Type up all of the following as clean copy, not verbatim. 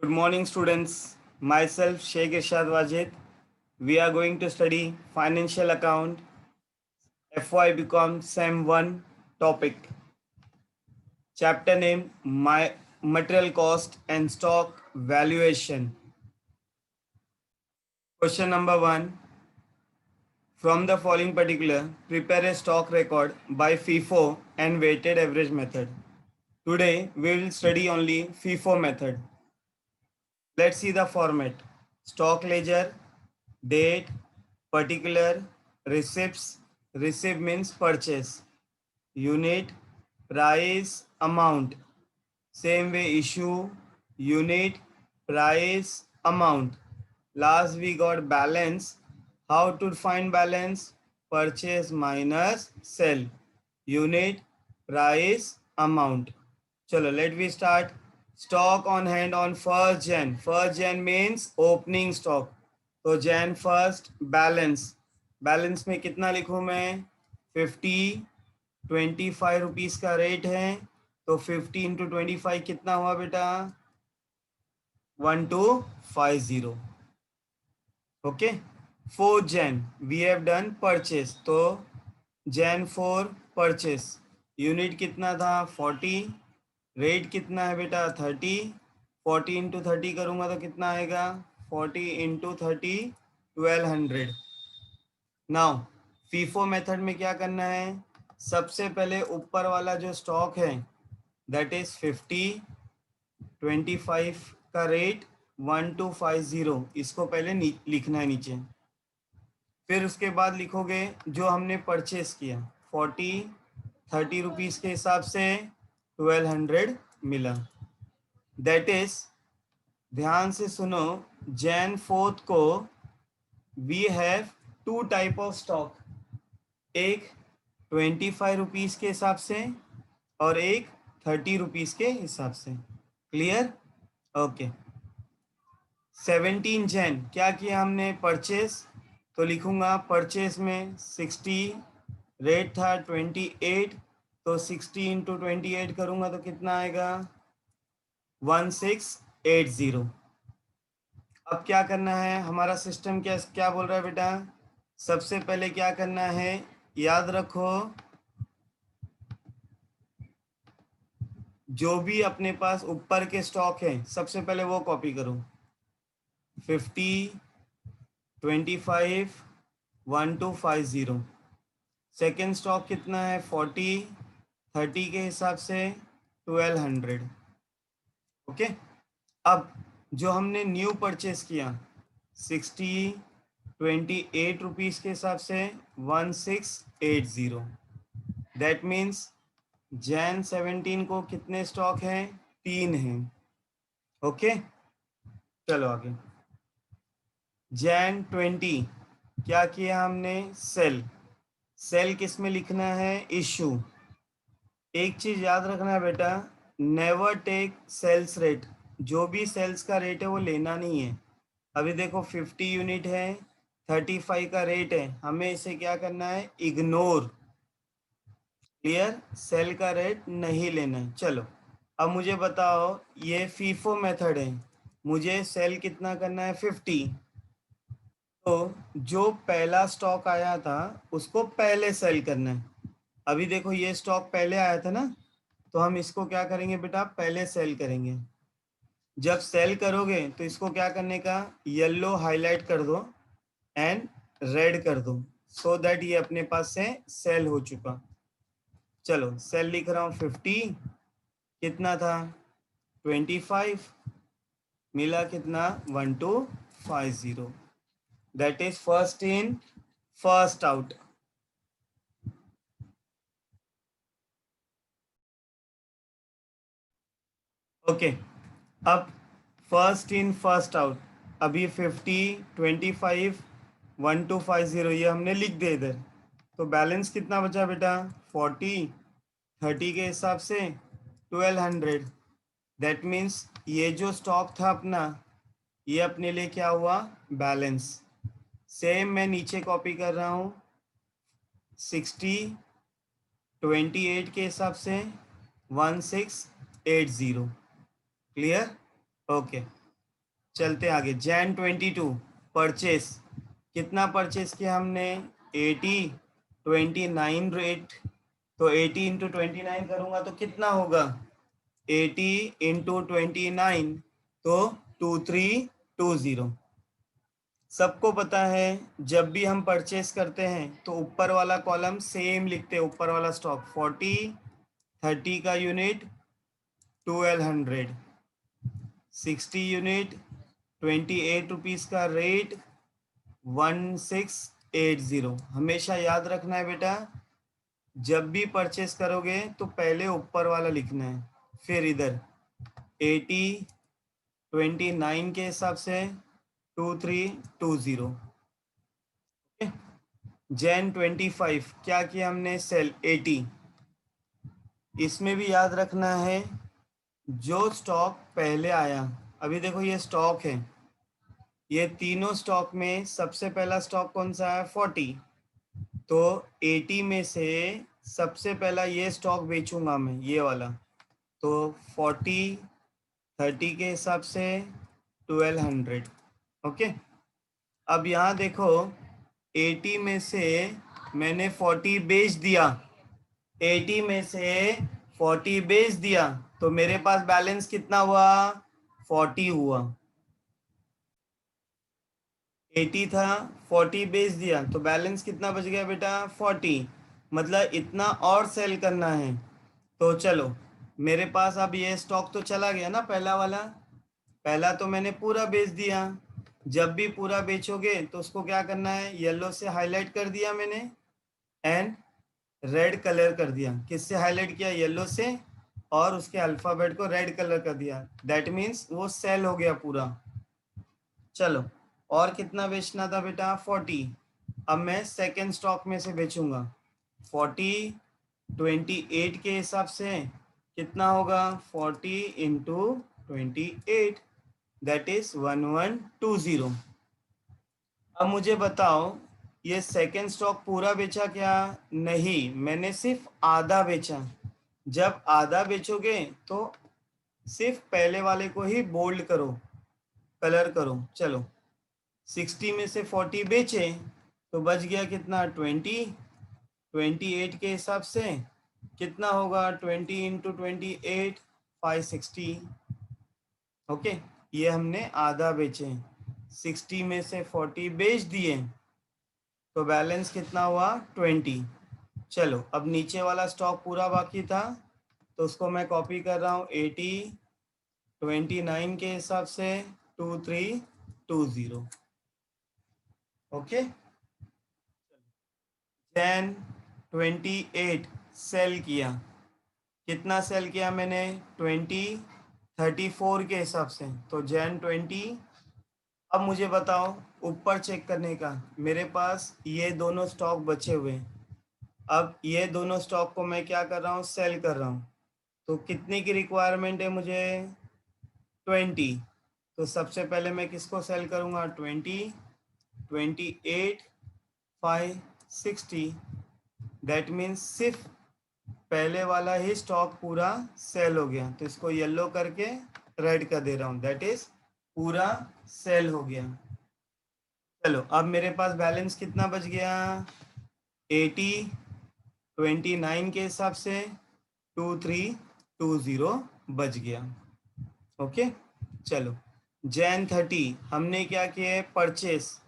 Good morning, students. Myself, Sheikh Irshad Wajid. We are going to study financial account, FY become SEM 1 topic. Chapter name My Material Cost and Stock Valuation. Question number 1. From the following particular, prepare a stock record by FIFO and weighted average method. Today, we will study only FIFO method. Let's see the format. Stock ledger, date, particular, receipts, receipt means purchase, unit, price, amount. Same way issue, unit, price, amount. Last we got balance. How to find balance? Purchase minus sell. Unit, price, amount. Chalo, let me start. Stock on hand on 1st Jan. 1st Jan means opening stock. तो Jan 1st balance. Balance में कितना लिखूं मैं? 50. 25 rupees का rate है तो 50 into 25 कितना हुआ बेटा? 1250. Okay. 4 Jan we have done purchase, तो Jan 4 परचेस. यूनिट कितना था? 40. रेट कितना है बेटा? 30. 40 इंटू 30 करूंगा तो कितना आएगा? 40 इंटू 30 1200. नाउ फीफो मेथड में क्या करना है? सबसे पहले ऊपर वाला जो स्टॉक है दैट इज 50. 25 का रेट 1250, इसको पहले लिखना है नीचे. फिर उसके बाद लिखोगे जो हमने परचेस किया 40. 30 रुपीज के हिसाब से 1200 मिला. दैट इज, ध्यान से सुनो, Jan 4 को we have 2 type of stock. एक 25 रुपीज के हिसाब से और एक 30 रुपीज के हिसाब से. क्लियर? ओके. 17 Jan क्या किया हमने? परचेस. तो लिखूंगा परचेस में 60, रेट था 28, तो 60 इंटू 28 करूंगा तो कितना आएगा? 1680. अब क्या करना है? हमारा सिस्टम क्या क्या बोल रहा है बेटा? सबसे पहले क्या करना है? याद रखो, जो भी अपने पास ऊपर के स्टॉक है सबसे पहले वो कॉपी करो. 50, 25, 1250. सेकेंड स्टॉक कितना है? 40. 30 के हिसाब से 1200. ओके. अब जो हमने न्यू परचेस किया 60, 28 रुपीज के हिसाब से 1680. दैट मीन्स Jan 17 को कितने स्टॉक हैं? 3 हैं. ओके. चलो आगे. Jan 20 क्या किया हमने? सेल. सेल किस में लिखना है? इशू. एक चीज याद रखना है बेटा, नेवर टेक सेल्स रेट. जो भी सेल्स का रेट है वो लेना नहीं है. अभी देखो 50 यूनिट है, 35 का रेट है, हमें इसे क्या करना है? इग्नोर. क्लियर? सेल का रेट नहीं लेना है. चलो अब मुझे बताओ, ये फीफो मेथड है, मुझे सेल कितना करना है? 50. तो जो पहला स्टॉक आया था उसको पहले सेल करना है. अभी देखो ये स्टॉक पहले आया था ना, तो हम इसको क्या करेंगे बेटा? पहले सेल करेंगे. जब सेल करोगे तो इसको क्या करने का? येलो हाईलाइट कर दो एंड रेड कर दो, सो दैट ये अपने पास से सेल हो चुका. चलो सेल लिख रहा हूँ 50. कितना था? 25. मिला कितना? 1250. That is first in first out. Okay. अब फर्स्ट इन फर्स्ट आउट. अभी 50, 25, 1250 ये हमने लिख दिया इधर. तो बैलेंस कितना बचा बेटा? 40. 30 के हिसाब से 1200. दैट मीन्स ये जो स्टॉक था अपना, ये अपने लिए क्या हुआ? बैलेंस. सेम मैं नीचे कॉपी कर रहा हूँ. 60, 28 के हिसाब से 1680. क्लियर? ओके. चलते आगे। जैन 22 परचेस, कितना परचेस किया हमने? 80, 29 रेट, तो 80 इंटू 29 करूंगा तो कितना होगा? 80 इंटू 29, तो 2320। सबको पता है जब भी हम परचेस करते हैं तो ऊपर वाला कॉलम सेम लिखते हैं, ऊपर वाला स्टॉक 40, 30 का यूनिट 1200, 60 यूनिट 28 रुपीज़ का रेट 1680। हमेशा याद रखना है बेटा, जब भी परचेस करोगे तो पहले ऊपर वाला लिखना है, फिर इधर 80, 29 के हिसाब से 2320। जैन 25 क्या किया हमने? सेल 80। इसमें भी याद रखना है जो स्टॉक पहले आया, अभी देखो ये स्टॉक है, ये तीनों स्टॉक में सबसे पहला स्टॉक कौन सा है? 40, तो 80 में से सबसे पहला ये स्टॉक बेचूंगा मैं, ये वाला, तो 40, 30 के हिसाब से 1200। ओके, अब यहाँ देखो 80 में से मैंने 40 बेच दिया, 80 में से 40 बेच दिया, तो मेरे पास बैलेंस कितना हुआ? 40 हुआ। 80 था, 40 बेच दिया, तो बैलेंस कितना बच गया बेटा? 40। मतलब इतना और सेल करना है। तो चलो, मेरे पास अब ये स्टॉक तो चला गया ना, पहला वाला, पहला तो मैंने पूरा बेच दिया। जब भी पूरा बेचोगे तो उसको क्या करना है? येलो से हाईलाइट कर दिया मैंने एंड रेड कलर कर दिया। किससे हाईलाइट किया? येलो से, और उसके अल्फाबेट को रेड कलर कर दिया। दैट मीन्स वो सेल हो गया पूरा। चलो, और कितना बेचना था बेटा? 40। अब मैं सेकेंड स्टॉक में से बेचूंगा। 40, 28 के हिसाब से कितना होगा? 40 इंटू 28, दैट इज 1120। अब मुझे बताओ, ये सेकेंड स्टॉक पूरा बेचा क्या? नहीं, मैंने सिर्फ आधा बेचा। जब आधा बेचोगे तो सिर्फ पहले वाले को ही बोल्ड करो, कलर करो। चलो, 60 में से 40 बेचे तो बच गया कितना? 20, 28 के हिसाब से कितना होगा? 20 इंटू 28, 560। ओके, ये हमने आधा बेचे। 60 में से 40 बेच दिए तो बैलेंस कितना हुआ? 20। चलो, अब नीचे वाला स्टॉक पूरा बाकी था तो उसको मैं कॉपी कर रहा हूँ। 80, 29 के हिसाब से 2320। ओके, जैन 28 सेल किया। कितना सेल किया मैंने? 20, 34 के हिसाब से, तो जैन 20। अब मुझे बताओ, ऊपर चेक करने का, मेरे पास ये दोनों स्टॉक बचे हुए हैं। अब ये दोनों स्टॉक को मैं क्या कर रहा हूँ? सेल कर रहा हूँ। तो कितने की रिक्वायरमेंट है मुझे? 20। तो सबसे पहले मैं किसको सेल करूँगा? 20, 28, 560। दैट मीन्स सिर्फ पहले वाला ही स्टॉक पूरा सेल हो गया, तो इसको येलो करके रेड कर दे रहा हूँ, दैट इज पूरा सेल हो गया। चलो, अब मेरे पास बैलेंस कितना बच गया? 80, 29 के हिसाब से 2320 बच गया। ओके, चलो, जैन 30 हमने क्या किया? परचेस।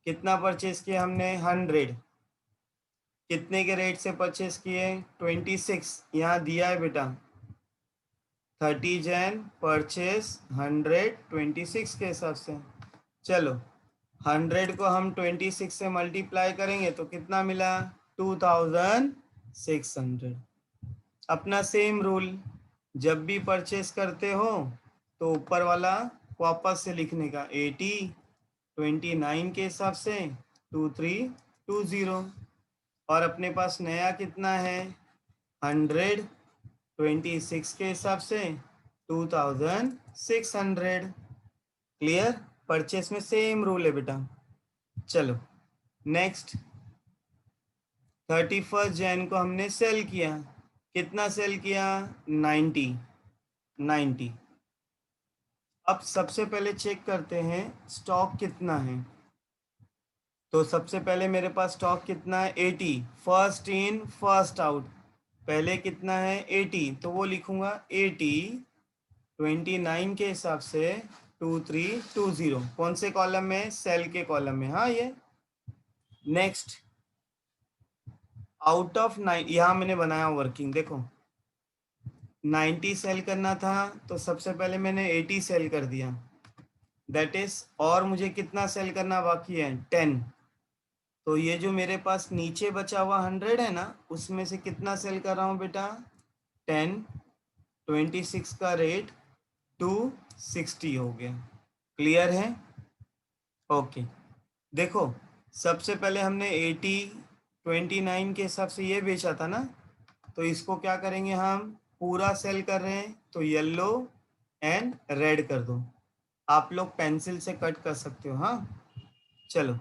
कितना परचेस किया हमने? 100। कितने के रेट से परचेस किए? 26, यहाँ दिया है बेटा। 30 जैन परचेस 126 के हिसाब से। चलो, 100 को हम 26 से मल्टीप्लाई करेंगे तो कितना मिला? 2600। अपना सेम रूल, जब भी परचेस करते हो तो ऊपर वाला वापस से लिखने का, 80, 29 के हिसाब से 2320। और अपने पास नया कितना है? 100, 26 के हिसाब से 2600। क्लियर? परचेस में सेम रूल है बेटा। चलो, नेक्स्ट 31 जैन को हमने सेल किया। कितना सेल किया? 90। अब सबसे पहले चेक करते हैं स्टॉक कितना है। तो सबसे पहले मेरे पास स्टॉक कितना है 80, फर्स्ट इन फर्स्ट आउट। पहले कितना है 80, तो वो लिखूंगा 80 29 के हिसाब से 2320। कौन से कॉलम में? सेल के कॉलम में। हाँ ये नेक्स्ट आउट ऑफ 9, यहाँ मैंने बनाया वर्किंग देखो 90 सेल करना था तो सबसे पहले मैंने 80 सेल कर दिया, दैट इज, और मुझे कितना सेल करना बाकी है 10। तो ये जो मेरे पास नीचे बचा हुआ 100 है ना, उसमें से कितना सेल कर रहा हूँ बेटा 10, 26 का रेट 260 हो गया। क्लियर है? ओके देखो सबसे पहले हमने 80 29 के हिसाब से ये बेचा था ना, तो इसको क्या करेंगे हम, पूरा सेल कर रहे हैं तो येलो एंड रेड कर दो। आप लोग पेंसिल से कट कर सकते हो। हाँ चलो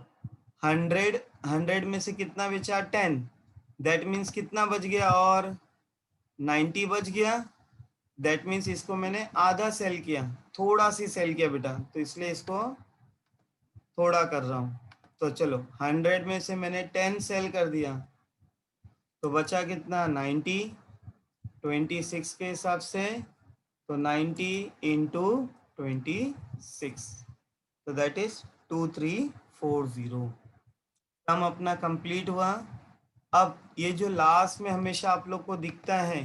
100 में से कितना बेचा 10, दैट मीन्स कितना बच गया, और 90 बच गया, दैट मीन्स इसको मैंने आधा सेल किया, थोड़ा सी सेल किया बेटा, तो इसलिए इसको थोड़ा कर रहा हूँ। तो चलो 100 में से मैंने 10 सेल कर दिया, तो बचा कितना 90, 26 के हिसाब से, तो 90 इंटू 26, तो दैट इज 2340। सम अपना कंप्लीट हुआ। अब ये जो लास्ट में हमेशा आप लोग को दिखता है,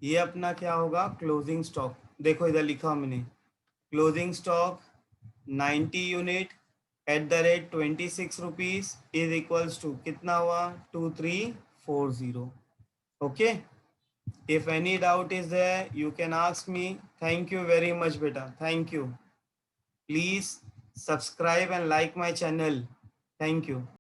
ये अपना क्या होगा क्लोजिंग स्टॉक। देखो इधर लिखा हूँ मैंने, closing stock 90 unit at the rate 26 rupees is equals to कितना हुआ 2340। Okay, if any doubt is there you can ask me. Thank you very much बेटा, thank you. Please subscribe and like my channel. Thank you.